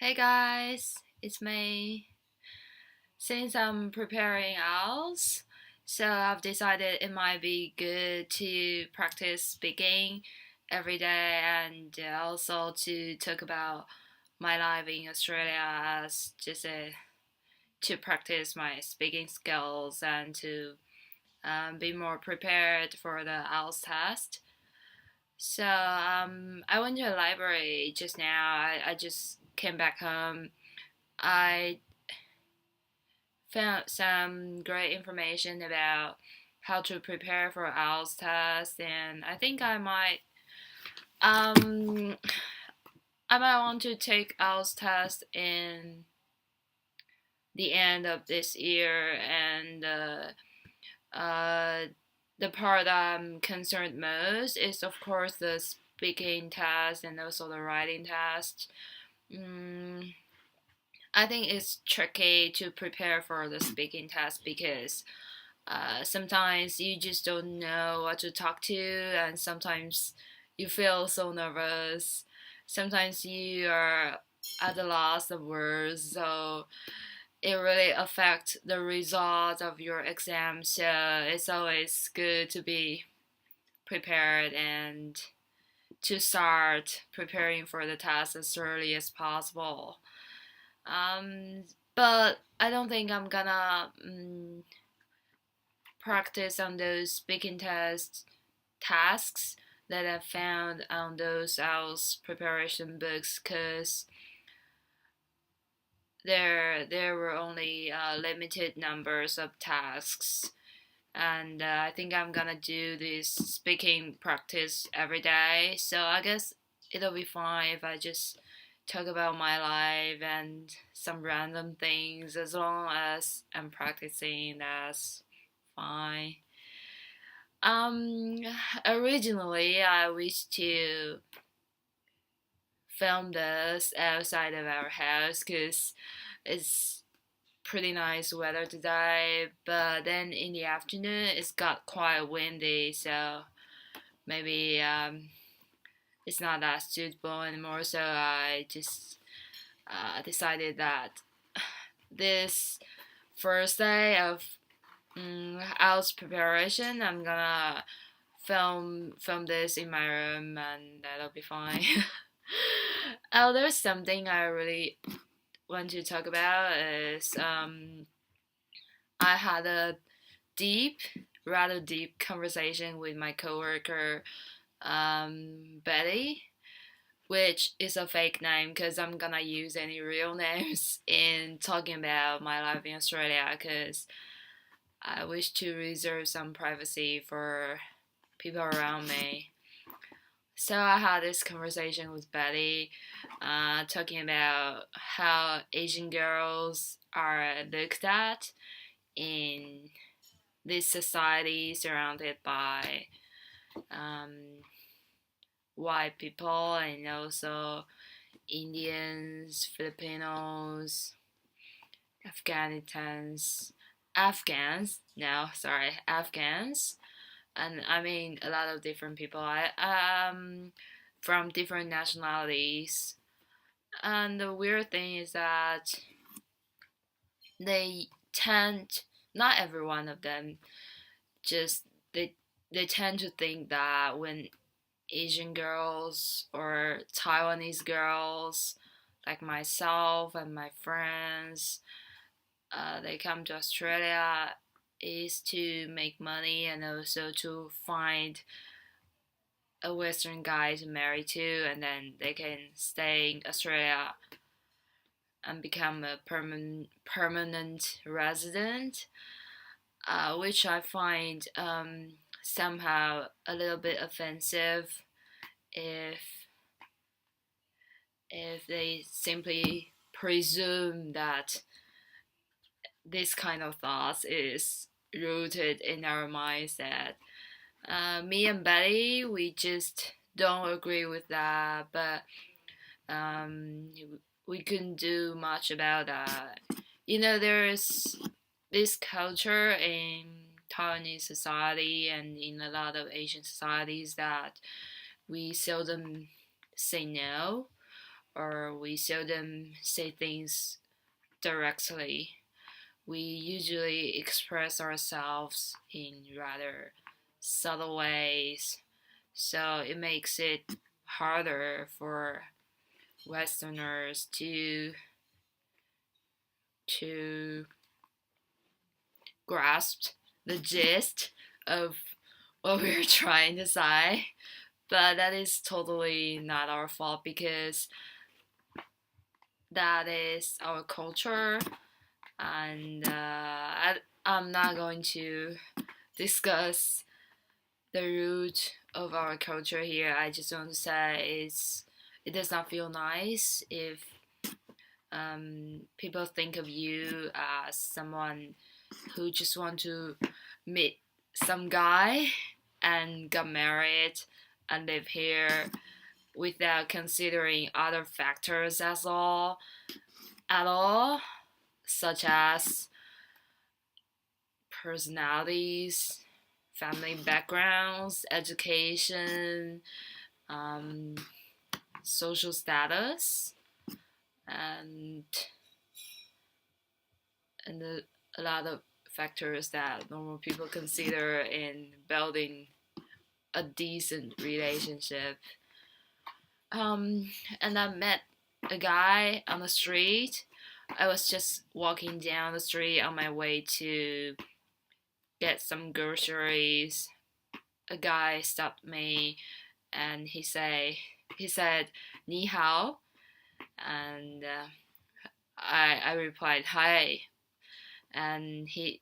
Hey guys, it's me. Since I'm preparing IELTS, so I've decided it might be good to practice speaking every day and also to talk about my life in Australia as just to practice my speaking skills and to be more prepared for the IELTS test. I went to the library just now. I just came back home. I found some great information about how to prepare for IELTS test, and I think um I might want to take IELTS test in the end of this year, and the part I'm concerned most is of course the speaking test and also the writing test. Mm, I think it's tricky to prepare for the speaking test because sometimes you just don't know what to talk to, and sometimes you feel so nervous. Sometimes you are at the loss of words, so it really affects the result of your exam. So it's always good to be prepared and to start preparing for the test as early as possible. Um, but I don't think I'm gonna practice on those speaking test tasks that I found on those IELTS preparation books because there were only limited numbers of tasks, and I think I'm gonna do this speaking practice every day. So I guess it'll be fine if I just talk about my life and some random things as long as I'm practicing. That's fine. Um, Originally, I wished to film this outside of our house because it's pretty nice weather today. But then in the afternoon, it's got quite windy, so maybe it's not that suitable anymore. So I just decided that this first day of IELTS preparation, I'm gonna film this in my room, and that'll be fine. Oh, there's something I really want to talk about is I had a deep, rather deep conversation with my coworker Betty, which is a fake name because I'm gonna use any real names in talking about my life in Australia because I wish to reserve some privacy for people around me. So I had this conversation with Betty, talking about how Asian girls are looked at in this society surrounded by um, white people and also Indians, Filipinos, Afghans, and I mean a lot of different people. From different nationalities. And the weird thing is that they tend, not every one of them, just they tend to think that when Asian girls or Taiwanese girls, like myself and my friends, they come to Australia, is to make money and also to find a Western guy to marry to, and then they can stay in Australia and become a permanent resident, which I find somehow a little bit offensive if they simply presume that this kind of thoughts is rooted in our mindset. Me and Betty, we just don't agree with that, but um, we couldn't do much about that. There's this culture in Taiwanese society and in a lot of Asian societies that we seldom say no, or we seldom say things directly. We usually express ourselves in rather subtle ways, so it makes it harder for Westerners to grasp the gist of what we're trying to say. But that is totally not our fault because that is our culture, and I'm not going to discuss the root of our culture here. I just want to say it does not feel nice if people think of you as someone who just want to meet some guy and got married and live here without considering other factors at all, such as personalities, family backgrounds, education, um, social status, and a lot of factors that normal people consider in building a decent relationship. And I met a guy on the street. I was just walking down the street on my way to get some groceries. A guy stopped me and he said 你好, and I replied hi, and he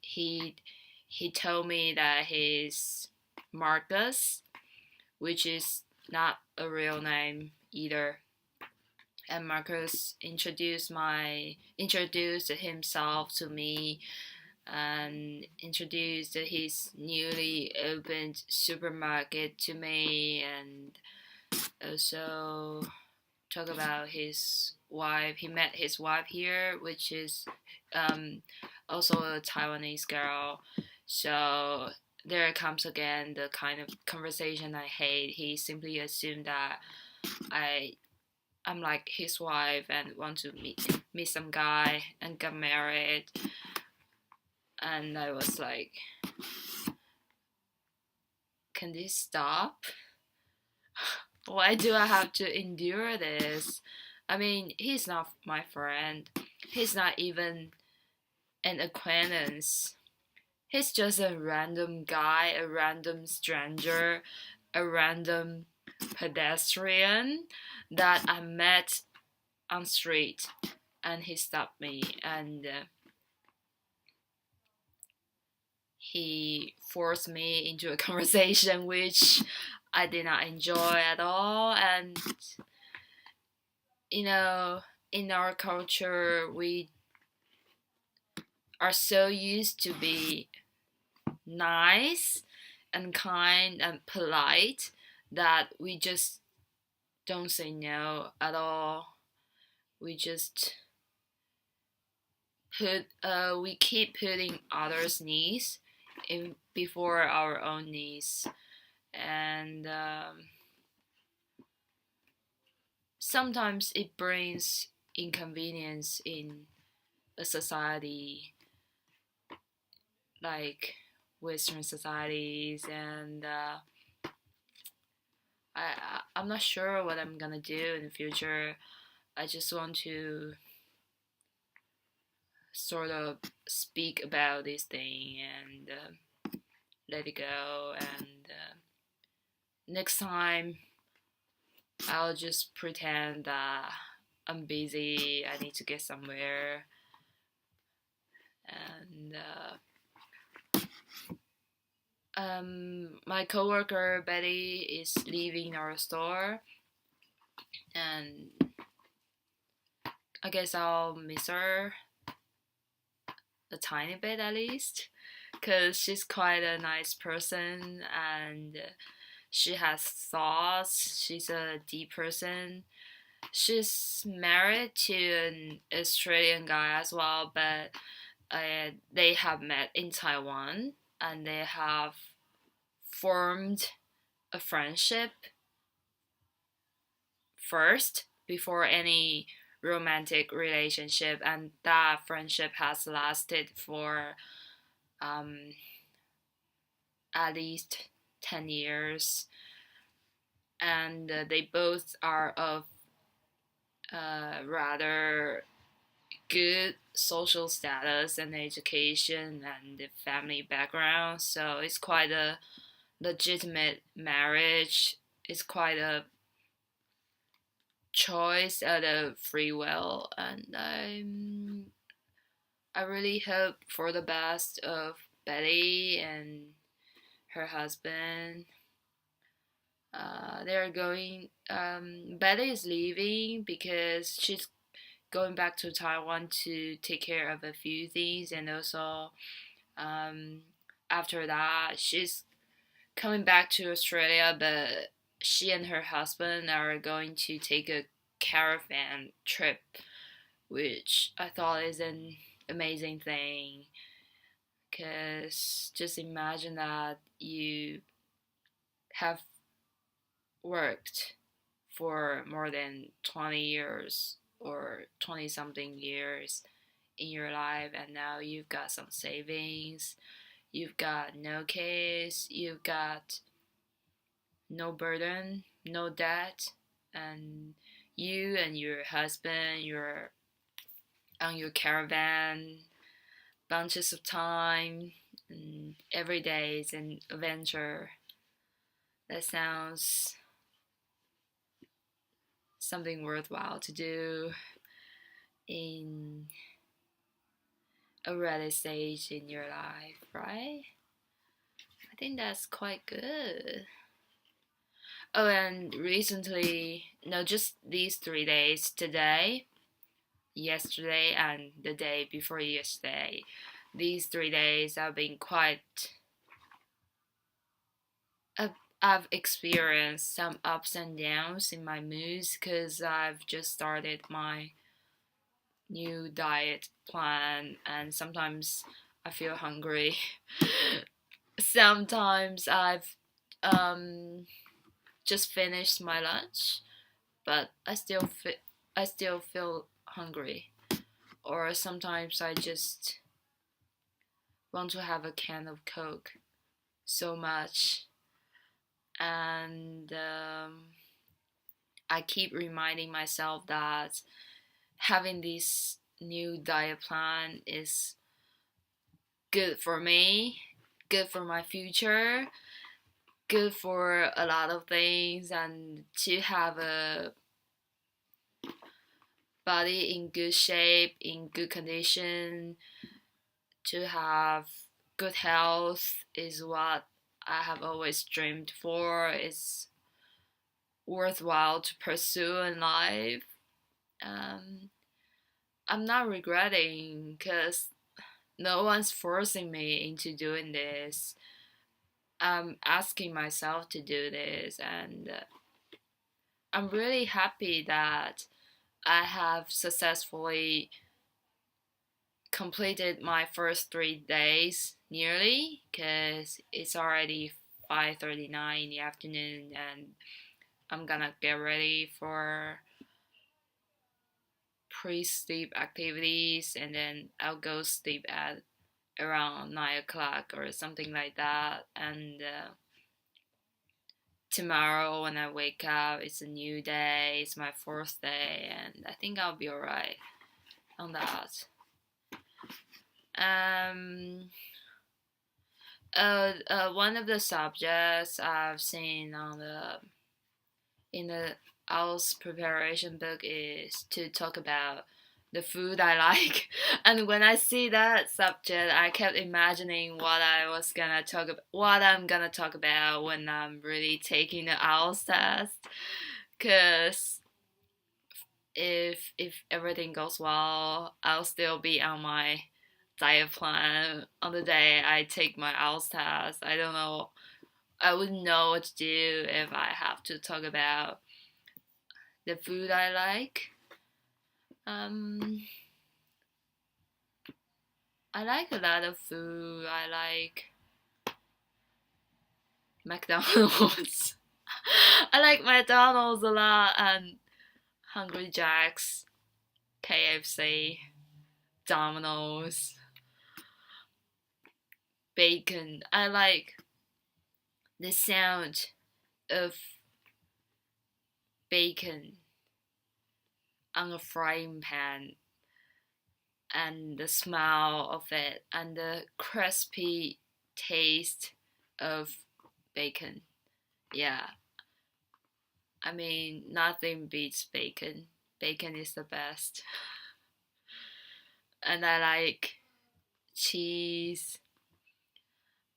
told me that he's Marcus, which is not a real name either. And Marcus introduced himself to me and introduced his newly opened supermarket to me, and also talk about his wife. He met his wife here, which is also a Taiwanese girl. So there comes again the kind of conversation I hate. He simply assumed that I'm like his wife and want to meet some guy and get married. And I was like, can this stop? Why do I have to endure this? I mean, he's not my friend. He's not even an acquaintance. He's just a random guy, a random stranger, a random pedestrian that I met on street, and he stopped me and he forced me into a conversation which I did not enjoy at all. And you know, in our culture, we are so used to be nice and kind and polite that we just don't say no at all. We just we keep putting others' needs in before our own needs, and sometimes it brings inconvenience in a society like Western societies, and I'm not sure what I'm gonna do in the future. I just want to sort of speak about this thing and let it go. And next time, I'll just pretend that I'm busy. I need to get somewhere, and my coworker Betty is leaving our store, and I guess I'll miss her a tiny bit at least, because she's quite a nice person and she has thoughts. She's a deep person. She's married to an Australian guy as well, but they have met in Taiwan and they have formed a friendship first before any romantic relationship, and that friendship has lasted for um, at least 10 years. And they both are of rather good social status and education and the family background, so it's quite a legitimate marriage. It's quite a choice out of free will, and I really hope for the best of Betty and her husband. They're going. Betty is leaving because she's going back to Taiwan to take care of a few things, and also um, after that, she's coming back to Australia, but she and her husband are going to take a caravan trip, which I thought is an amazing thing. Because just imagine that you have worked for more than 20 years or 20 something years in your life, and now you've got some savings, you've got no kids, you've got no burden, no debt, and you and your husband, you're on your caravan, bunches of time, and every day is an adventure. That sounds something worthwhile to do in a ready stage in your life, right? I think that's quite good. Oh, and recently, no, just these 3 days, today, yesterday, and the day before yesterday, these 3 days have been quite. I've experienced some ups and downs in my moods because I've just started my new diet plan, and sometimes I feel hungry. Sometimes I've just finished my lunch, but I still feel hungry. Or sometimes I just want to have a can of Coke so much, and I keep reminding myself that having this new diet plan is good for me, good for my future, good for a lot of things, and to have a body in good shape, in good condition, to have good health is what I have always dreamed for. It's worthwhile to pursue in life. Um, I'm not regretting because no one's forcing me into doing this. I'm asking myself to do this, and I'm really happy that I have successfully completed my first 3 days nearly because it's already 5:39 in the afternoon, and I'm gonna get ready for pre-sleep activities, and then I'll go sleep at around 9 o'clock or something like that. And tomorrow when I wake up, it's a new day. It's my fourth day, and I think I'll be alright on that. Um, one of the subjects I've seen on the in the IELTS preparation book is to talk about the food I like. And when I see that subject, I kept imagining what I'm gonna talk about when I'm really taking the IELTS test. Cause if everything goes well, I'll still be on my diet plan on the day I take my IELTS test. I don't know. I wouldn't know what to do if I have to talk about the food I like. I like a lot of food. I like McDonald's. I like McDonald's a lot, and Hungry Jack's, KFC, Domino's, bacon. I like the sound of bacon on a frying pan and the smell of it and the crispy taste of bacon. Yeah, I mean, nothing beats bacon. Bacon is the best. And I like cheese.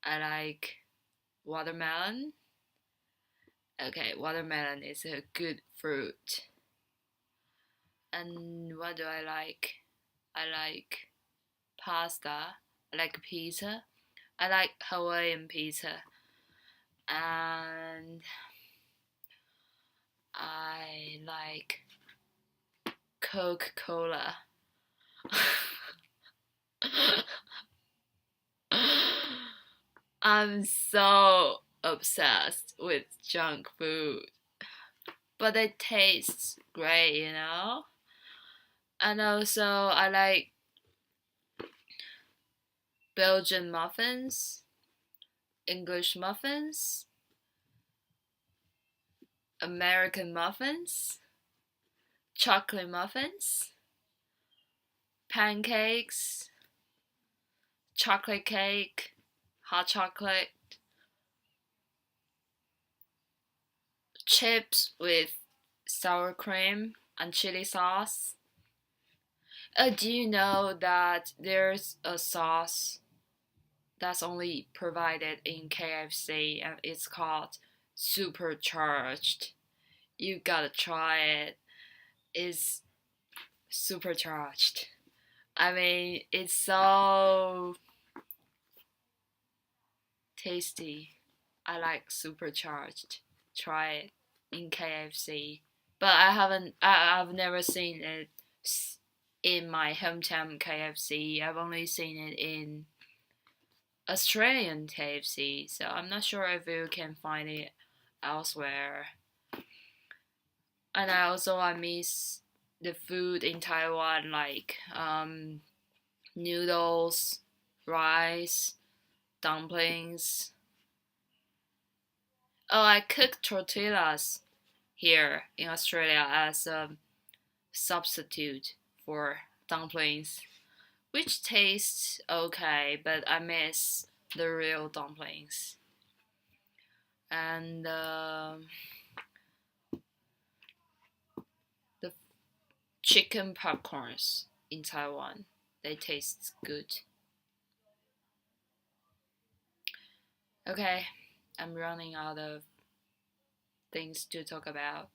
I like watermelon. Okay, watermelon is a good fruit. And what do I like? I like pasta. I like pizza. I like Hawaiian pizza. And I like Coca-Cola. I'm so obsessed with junk food, but it tastes great, you know? And also, I like Belgian muffins, English muffins, American muffins, chocolate muffins, pancakes, chocolate cake, hot chocolate, chips with sour cream and chili sauce. Do you know that there's a sauce that's only provided in KFC and it's called supercharged? You gotta try it. It's supercharged. I mean, it's so tasty. I like supercharged. Try it in KFC. But I've never seen it in my hometown KFC. I've only seen it in Australian KFC, so I'm not sure if you can find it elsewhere. And I miss the food in Taiwan, like noodles, rice, dumplings. Oh, I cook tortillas here in Australia as a substitute for dumplings, which tastes okay, but I miss the real dumplings. And the chicken popcorns in Taiwan, they taste good. Okay, I'm running out of things to talk about.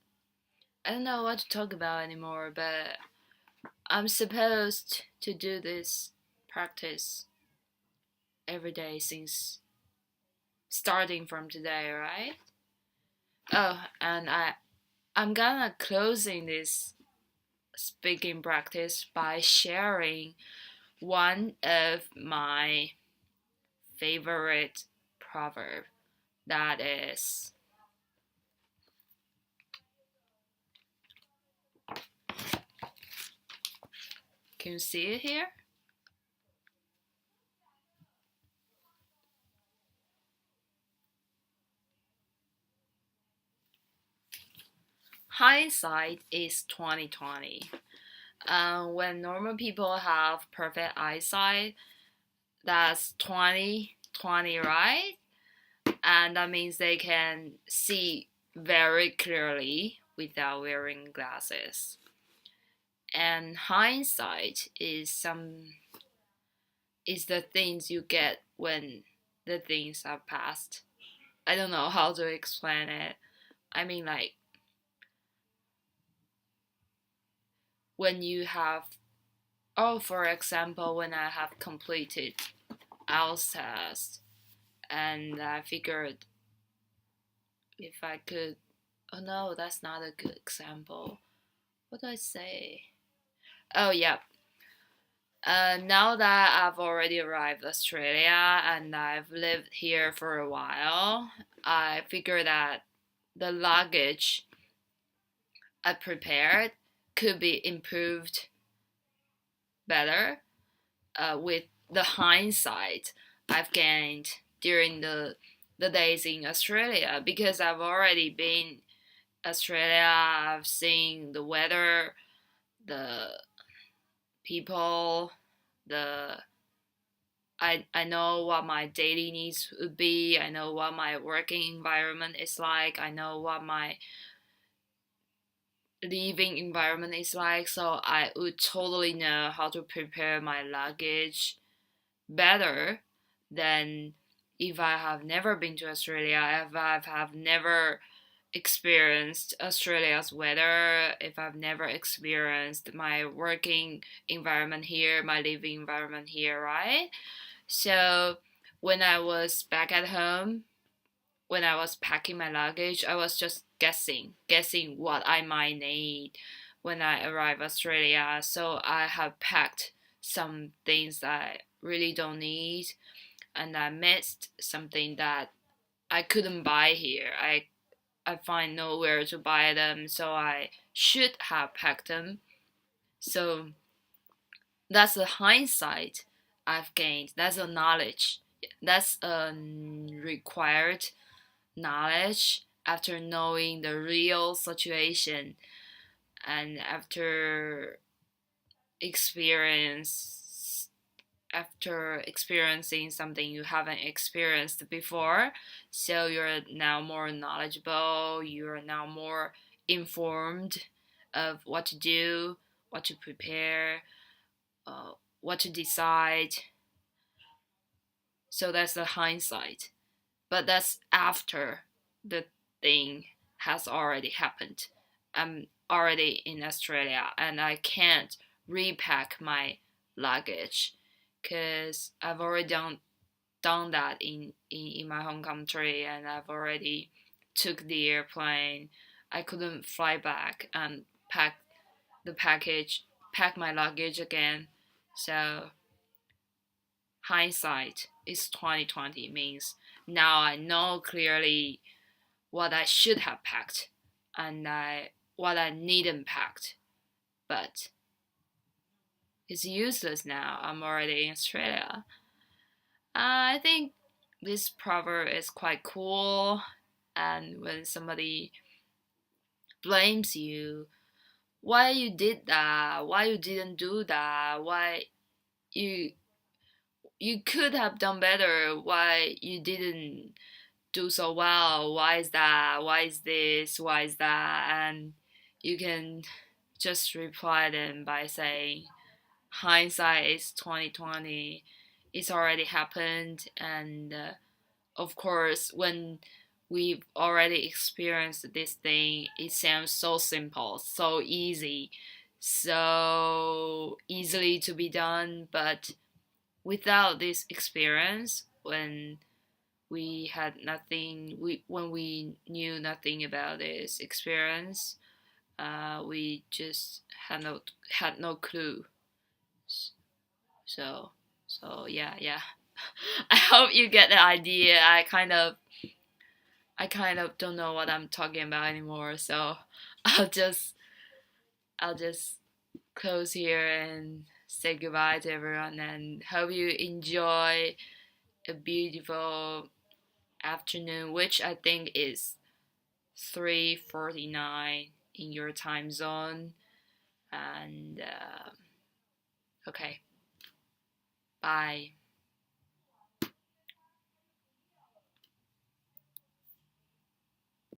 I don't know what to talk about anymore, but I'm supposed to do this practice every day since starting from today, right? Oh, and I'm gonna closing this speaking practice by sharing one of my favorite proverb, that is, can you see it here? Hindsight is 2020. When normal people have perfect eyesight, that's 20/20, right? And that means they can see very clearly without wearing glasses. And hindsight is the things you get when the things are past. I don't know how to explain it. I mean, like, when you have, oh, for example, when I have completed IELTS test and I figured if I could, oh no, that's not a good example. What do I say? Oh, yeah. Now that I've already arrived Australia and I've lived here for a while, I figured that the luggage I prepared could be improved better with the hindsight I've gained during the days in Australia, because I've already been Australia. I've seen the weather, the people, the I know what my daily needs would be. I know what my working environment is like. I know what my living environment is like. So I would totally know how to prepare my luggage better than if I have never been to Australia, if I have never experienced Australia's weather, if I've never experienced my working environment here, my living environment here, right? So when I was back at home, when I was packing my luggage, I was just guessing what I might need when I arrive Australia. So I have packed some things that I really don't need, and I missed something that I couldn't buy here. I find nowhere to buy them, so I should have packed them. So that's the hindsight I've gained. That's a knowledge. That's a required knowledge after knowing the real situation and experience after experiencing something you haven't experienced before. So you're now more knowledgeable, you're now more informed of what to do, what to prepare, what to decide. So that's the hindsight. But that's after the thing has already happened. I'm already in Australia and I can't repack my luggage because I've already done that in my home country, and I've already took the airplane. I couldn't fly back and pack my luggage again. So hindsight is 2020 means now I know clearly what I should have packed and what I needn't packed, but it's useless now. I'm already in Australia. I think this proverb is quite cool, and when somebody blames you, why you did that, why you didn't do that, why you you could have done better, why you didn't do so well, why is that, why is this, why is that, and you can just reply them by saying hindsight is 2020. It's already happened, and of course when we've already experienced this thing, it sounds so simple, so easy, so easily to be done. But without this experience, when we knew nothing about this experience, we just had no clue. So yeah. I hope you get the idea. I kind of don't know what I'm talking about anymore. So I'll just I'll just close here and say goodbye to everyone, and hope you enjoy a beautiful afternoon, which I think is 3:49 in your time zone. And okay, bye.